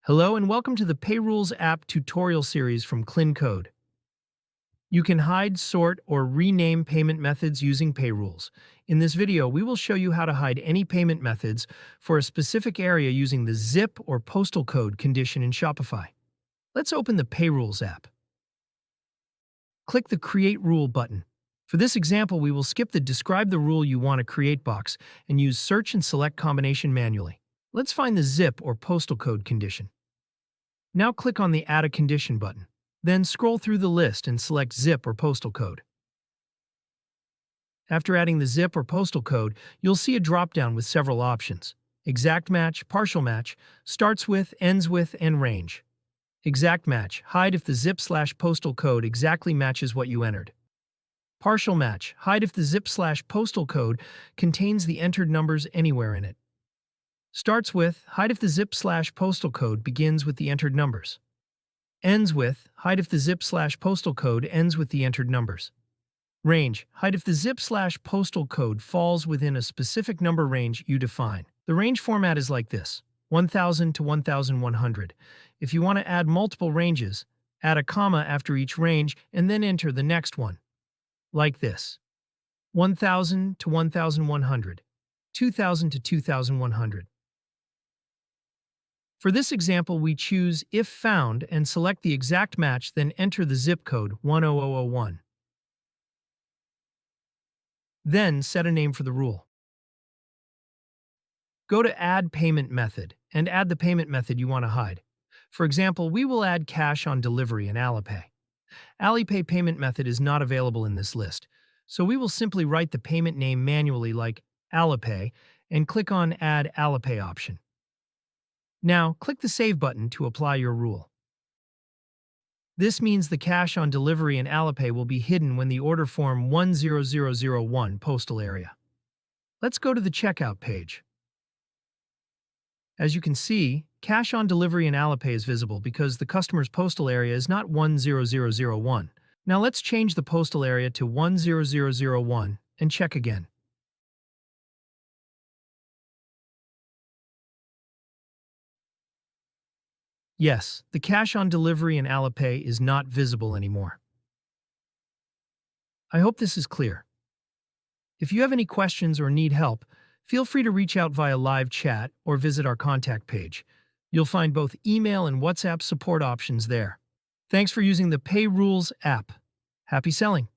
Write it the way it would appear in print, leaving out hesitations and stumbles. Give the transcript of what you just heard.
Hello and welcome to the PayRules app tutorial series from KlinKode. You can hide, sort, or rename payment methods using PayRules. In this video, we will show you how to hide any payment methods for a specific area using the zip or postal code condition in Shopify. Let's open the PayRules app. Click the Create Rule button. For this example, we will skip the Describe the rule you want to create box and use Search and Select Combination manually. Let's find the zip or postal code condition. Now click on the Add a Condition button. Then scroll through the list and select Zip or Postal Code. After adding the zip or postal code, you'll see a drop-down with several options: Exact Match, Partial Match, Starts with, Ends with, and Range. Exact Match: hide if the zip/postal code exactly matches what you entered. Partial Match: hide if the zip/postal code contains the entered numbers anywhere in it. Starts with: hide if the zip/postal code begins with the entered numbers. Ends with: hide if the zip/postal code ends with the entered numbers. Range: hide if the zip/postal code falls within a specific number range you define. The range format is like this: 1000 to 1100. If you want to add multiple ranges, add a comma after each range and then enter the next one. Like this: 1000 to 1100, 2000 to 2100. For this example, we choose If Found and select the exact match, then enter the zip code 10001. Then set a name for the rule. Go to Add Payment Method and add the payment method you want to hide. For example, we will add Cash on Delivery and Alipay. Alipay payment method is not available in this list, so we will simply write the payment name manually like Alipay and click on Add Alipay option. Now, click the Save button to apply your rule. This means the Cash on Delivery and Alipay will be hidden when the order form 10001 postal area. Let's go to the checkout page. As you can see, Cash on Delivery and Alipay is visible because the customer's postal area is not 10001. Now let's change the postal area to 10001 and check again. Yes, the Cash on Delivery and Alipay is not visible anymore. I hope this is clear. If you have any questions or need help, feel free to reach out via live chat or visit our contact page. You'll find both email and WhatsApp support options there. Thanks for using the PayRules app. Happy selling!